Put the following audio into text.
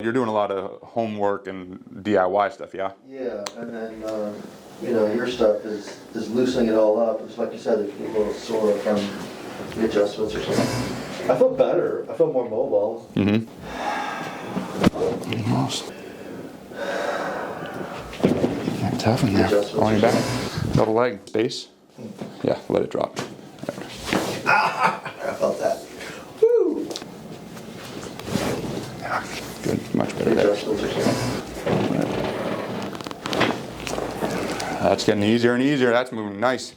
you're doing a lot of homework and DIY stuff, yeah? Yeah, and then, you know, your stuff is loosening it all up. It's like you said, it can get a little sore from the adjustments or something. I feel better. I feel more mobile. Mm-hmm. Almost. Tough in there. On your back. Double leg. Space. Yeah, let it drop. Ah, I felt that. Woo! Yeah, good. Much better there. That's getting easier and easier. That's moving nice.